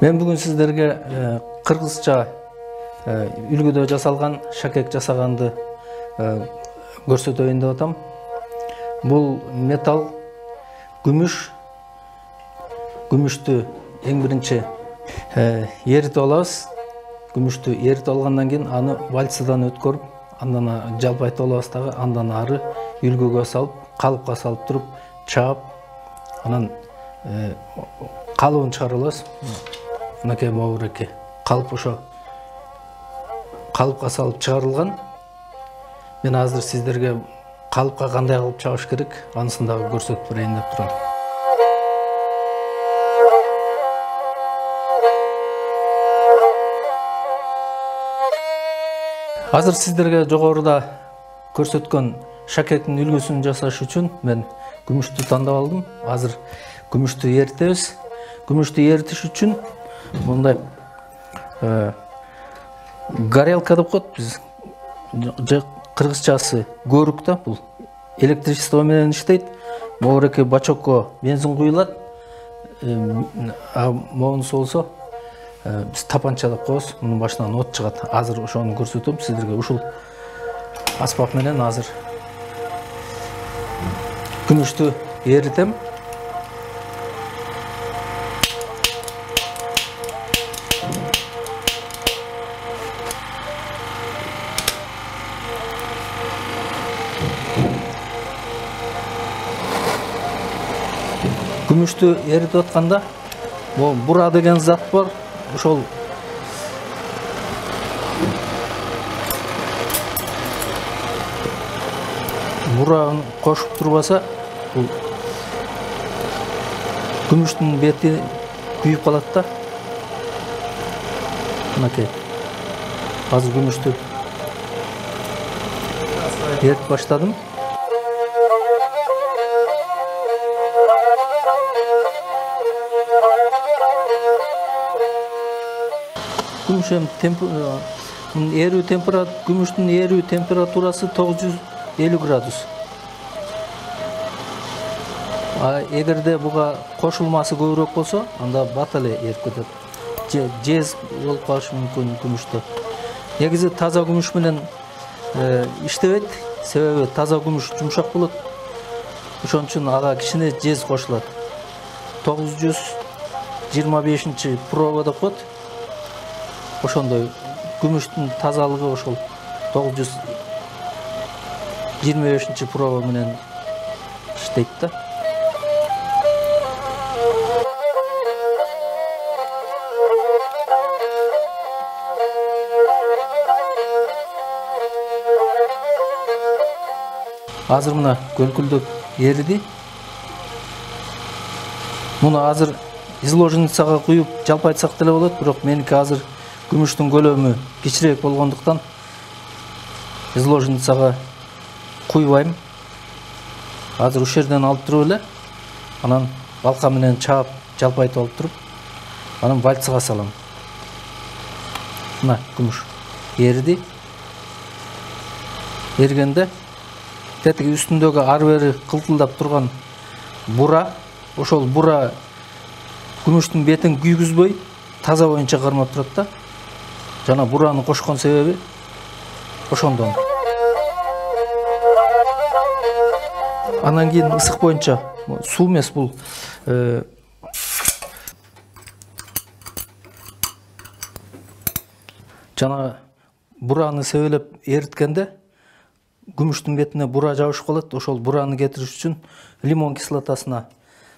Мен бүгін сіздерге қырғызша үлгіде жасалған шакек жасағанды көрсөтөйүн деп атам. Бұл металл күмүштү ең бірінші ерітіп алабыз. Күмүштү ерітіп алғандан кейін аны вальцадан өткөрүп, андан жалпайтып алабыз дагы, андан ары үлгүгө салып, калыпка салып туруп, чаап, анан калыбын чыгарабыз. Мынакей моуреке калып ошо калыпка салып чыгарылган. Мен азыр сиздерге калыпка кандай кылып чабыш керек, анысын дагы көрсөтүп берейин деп турам. Азыр сиздерге жогоруда көрсөткөн шакектин үлгүсүн жасаш үчүн мен күмүштү тандап алдым. Азыр күмүштү эритебиз. Күмүштү эритиш үчүн мындай горелка деп коет биз. Кыргызчасы көрүк да, бул электричество менен иштейт. Моуреке бачокко бензин куюлат. Моунусу болсо биз тапанча деп коебуз. Мунун башынан от чыгат. Азыр ошону көрсөтөм сиздерге. Ушул аспап менен азыр күмүштү эритем. Күмүштү эритип атканда, бура деген зат бар. Ошол бураны кошуп турбаса, бул күмүштүн бети күйүп калат да. Мынакей. Азыр күмүштү эритип баштадым. Күмүштүн эрүү температурасы 950 градус. Эгерде буга кошулмасы көбүрөөк болсо, анда бат эле эрип кетет. Жез болуп калышы мүмкүн күмүштө. Негизи таза күмүш менен иштебейт, себеби таза күмүш жумшак болот. Ошон үчүн ага кичине жез кошулат. 925 проба деп коет. Ошондой күмүштүн тазалыгы ошол 925 проба менен иштейт да. Азыр мына көлкүлдөп эриди. Муну азыр изложницага куюп жалпайтсак деле болот, бирок меники азыр күмүштүн көлөмү кичирээк болгондуктан изложницага куйбайм. Азыр ушул жерден алып туруп эле, анан балка менен чаап, жалпайтып алып туруп, анан вальцага салам. Мына күмүш эриди. Эригенде тетиги үстүндөгү ары бери кылтылдап турган бура, ошол бура күмүштүн бетин күйгүзбөй, таза боюнча кармап турат да. Жана бураны кошкон себеби ошондон. Анан кийин ысык боюнча, суу эмес бул, жана бураны себелеп эриткенде күмүштүн бетине бура жабышып калат. Ошол бураны кетириш үчүн лимон кислотасына,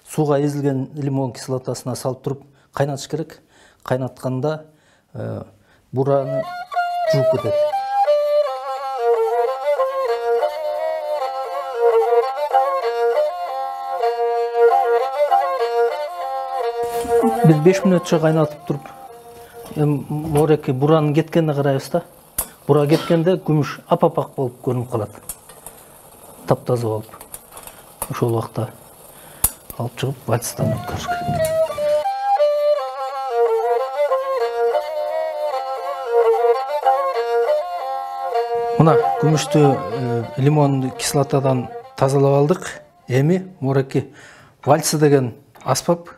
сууга эзилген лимон кислотасына салып туруп кайнатыш керек. Кайнатканда бураны жууп кетет. Биз 5 мүнөтчө кайнатып туруп, моуреке буранын кеткенине карайбыз да. Бура кеткенде күмүш ап-апак болуп көрүнүп калат. Таптаза болуп. Ошол убакта алып чыгып вальцадан өткөрүш керек. Мына күмүштү лимон кислотадан тазалап алдык. Эми моуреке вальца деген аспап.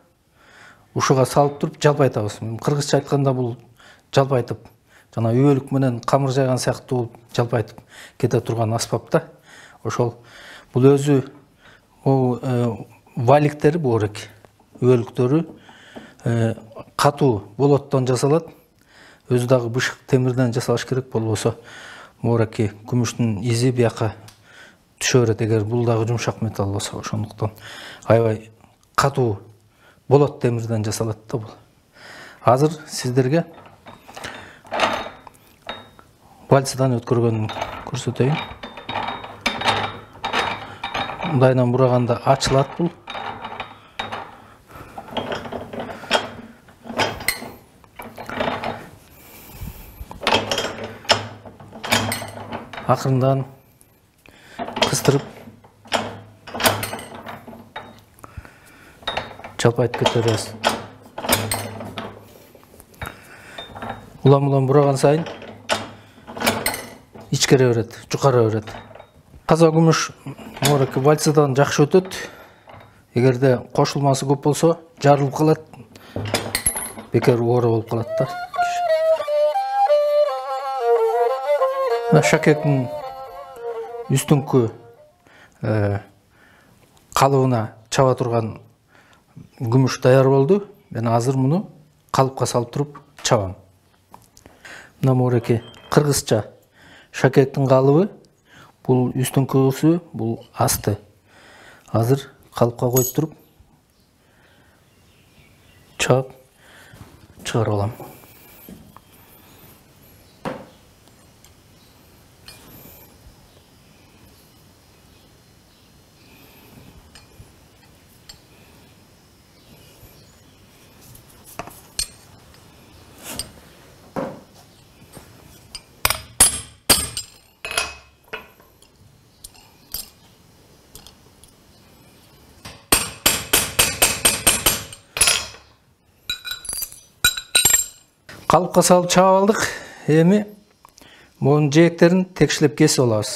ушуга салып туруп жалпайтабыз. Кыргызча айтканда бул жалпайтып, жана өөлүк менен камыр жайган сыяктуу болуп жалпайтып кете турган аспап да. Ошол бул өзү валиктери боорек өөлүктөрү катуу болоттон жасалат. Өзү дагы бышык темирден жасалыш керек, болбосо моореки күмүштүн изи бияка түшө берет эгер бул дагы жумшак металл болсо. Ошондуктан аябай катуу болот темирден жасалат да бул. Азыр сиздерге вальцадан өткөргөнүн көрсөтөйүн. Мындайынан бураганда ачылат бул. Акырындан кыстырып жалпайтып кете беребиз. Улам бураган сайын ичкере берет, жукара берет. Таза күмүш моореки вальцадан жакшы өтөт. Эгерде кошулмасы көп болсо, жарылып калат. Бекер оора болуп калат да. Шакектин үстүңкү калыбына чаба турган күмүш даяр болду. Мен азыр муну калыпка салып туруп чабам. Мына моореки кыргызча шакектин калыбы. Бул үстүңкүсү, бул асты. Азыр калыпка коюп туруп чабып чыгарып алам. Калыпка салып чаап алдык. Эми монун жээктерин текшилеп кесип алабыз.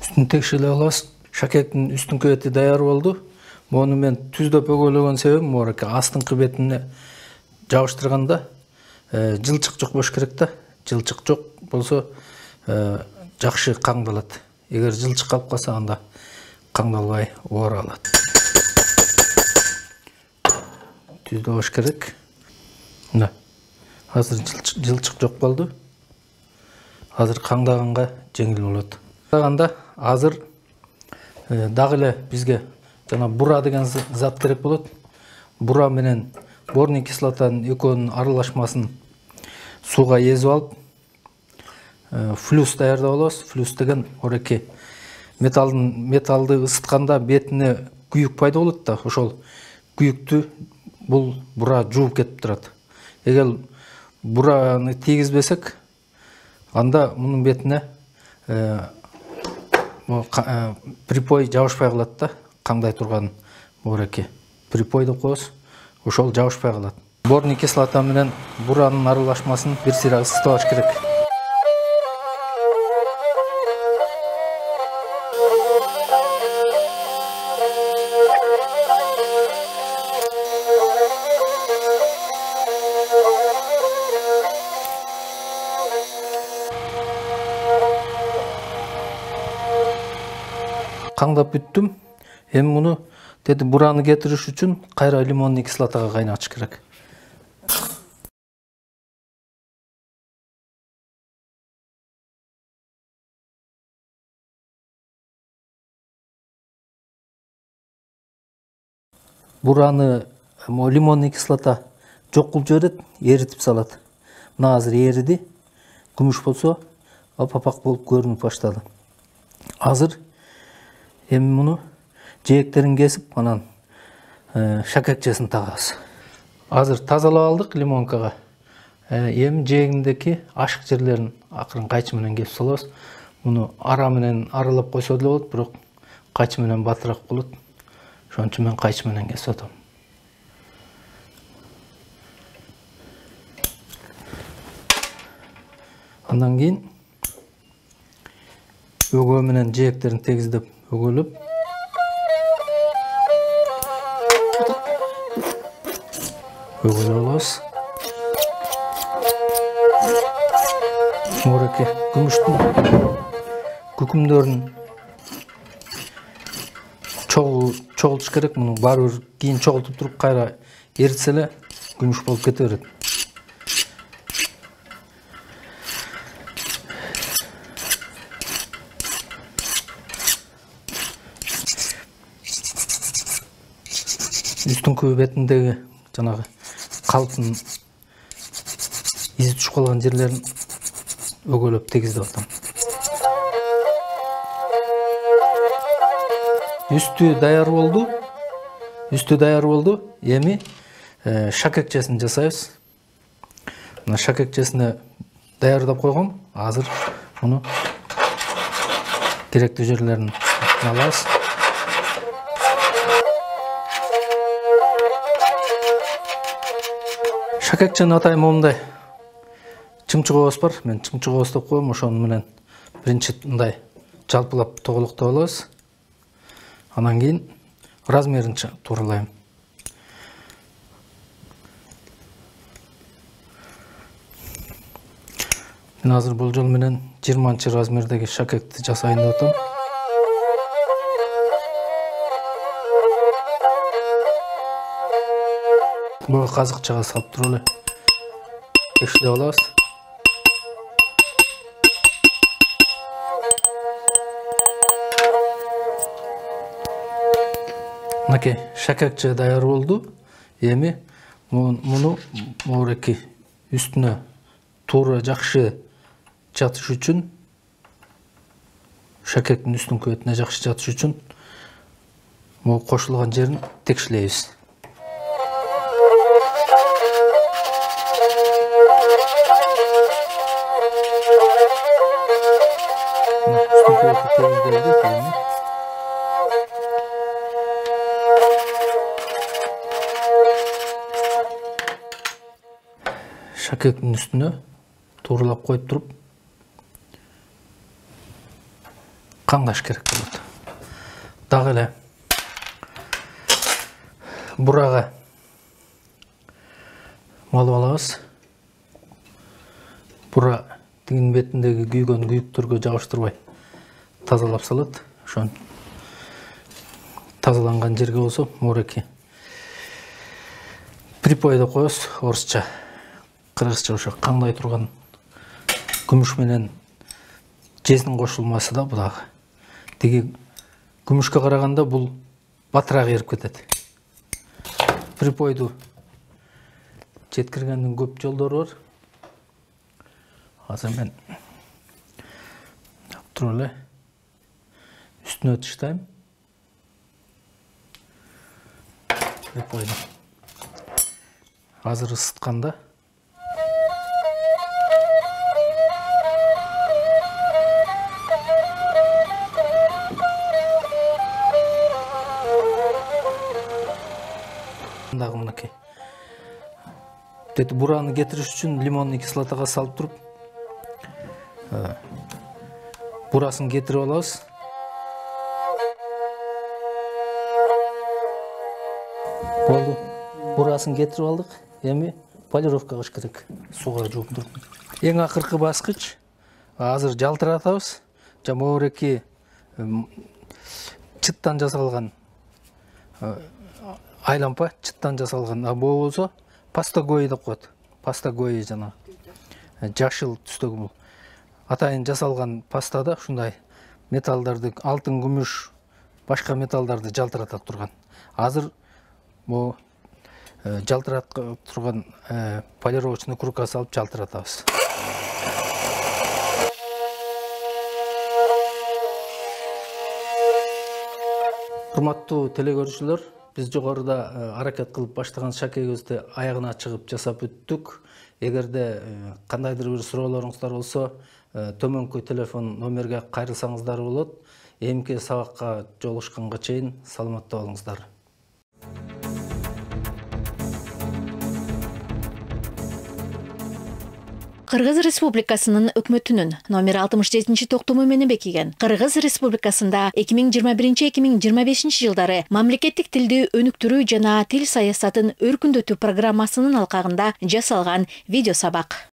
Үстүн текшилеп алабыз. Шакектин үстүңкү бети даяр болду. Мону мен түздөп өгөлөгөн себебим моореки астыңкы бетине жабыштырганда жылчык жок болуш керек да. Жылчык жок болсо жакшы каңдалат. Эгер жылчык калып калса, анда каңдалбай оора алат. Түздө болуш керек. Мына азыр жылчык жок болду. Азыр каңдаганга жеңил болот. Каңдаганда азыр дагы эле бизге жана бура деген зат керек болот. Бура менен борный кислотанын экөөнүн аралашмасын сууга эзип алып, флюс даярдап алабыз. Флюс деген ореки металды ысытканда бетине күйүк пайда болот да, ошол күйүктү бул бура жууп кетип турат. Эгер бураны тийгизбесек, анда мунун бетине припой жабышпай калат да. Каңдай турган моореки припой деп коебуз. Ошол жабышпай калат. Борный кислота менен буранын аралашмасын бир сыйра ысытабаш керек. Каңдап бүттүм. Эми муну бураны кетириш үчүн кайра лимонный кислотага кайнатыш керек. Бураны лимонный кислота жок кылып жиберет, эритип салат. Мына азыр эриди. Күмүш болсо апак болуп көрүнүп баштады. Азыр эми муну жээктерин кесип, анан шакекчесин тагабыз. Азыр тазалап алдык лимонкага. Эми жээгиндеки ашык жерлерин акырын кайчы менен кесип салабыз. Муну ара менен аралап койсо деле болот, бирок кайчы менен батыраак болот. Ошон үчүн мен кайчы менен кесип атам. Андан кейін өгө менен жээктерин тегиздеп өгөлөп алабыз. Мураке күмүштүн күкүмдөрүн чогултуш керек. Муну баары бир кийин чогултуп туруп кайра эритсе эле күмүш болуп кете берет. Үстүңкү бетиндеги жанагы калптын изи түшүп калган жерлерин өгөлөп тегиздеп атам. Үстү даяр болду. Эми шакекчесин жасайбыз. Мына шакекчесине даярдап койгом. Азыр муну керектүү жерлерин алабыз. Шакекчени атайын момундай чымчыгыбыз бар. Мен чымчыгыбыз деп коем. Ошону менен биринчи мындай жалпылап тоголоктоп алабыз. Анан кийин размерин тууралайм. Мен азыр бул жол менен 20 размердеги шакекти жасайын деп атам. Бул казыкчага салып туруп эле текшелеп алабыз. Мынакей шакекче даяр болду. Эми муну мураки үстүнө туура жакшы жатыш үчүн, шакектин үстүңкү бетине жакшы жатыш үчүн могу кошулган жерин текшелейбиз. Шакектин үстүнө тууралап коюп туруп каңдаш керек болот. Дагы эле бурага малып алабыз. Бура тигин бетиндеги күйгөн күйүктөргө жабыштырбай тазалап салат. Ошон тазаланган жерге болсо мураки припой деп коебуз, орусча. Кыргызча ошо каңдай турган күмүш менен жездин кошулмасы да бул дагы. Тиги күмүшкө караганда бул батыраак эрип кетет. Припойду жеткиргендин көп жолдору бар. Азыр мен туруп эле үстүнө таштайм. Припойду азыр ысытканда дагы мынакей. Бураны кетириш үчүн лимонный кислотага салып туруп, бурасын кетирип алабыз. Болду. Бурасын кетирип алдык. Эми полировка кылыш керек. Суга жууп туруп. Эң акыркы баскыч. Азыр жалтыратабыз. Жамоореки чыттан жасалган айлампа, чыттан жасалган. А бул болсо паста гои деп коет. Паста гои жана жашыл түстөгү бул. Атайын жасалган пастада ушундай металлдарды, алтын, күмүш, башка металлдарды жалтыратат турган. Азыр бул жалтыратып турган полировочный кругга салып жалтыратабыз. Урматтуу телекөрүүчүлөр, биз жогоруда аракет кылып баштаган шакегибизди аягына чыгып жасап өттүк. Эгерде кандайдыр бир суроолоруңуздар болсо, төмөнкү телефон номерге кайрылсаңыздар болот. Эмки сабакка жолугушканга чейин саламатта болуңуздар. Кыргыз Республикасынын өкмөтүнүн номер 67 токтому менен бекиген Кыргыз Республикасында 2021-2025 жылдары мамлекеттик тилди өнүктүрүү жана тил саясатын өркүндөтүү программасынын алкагында жасалган видео сабак.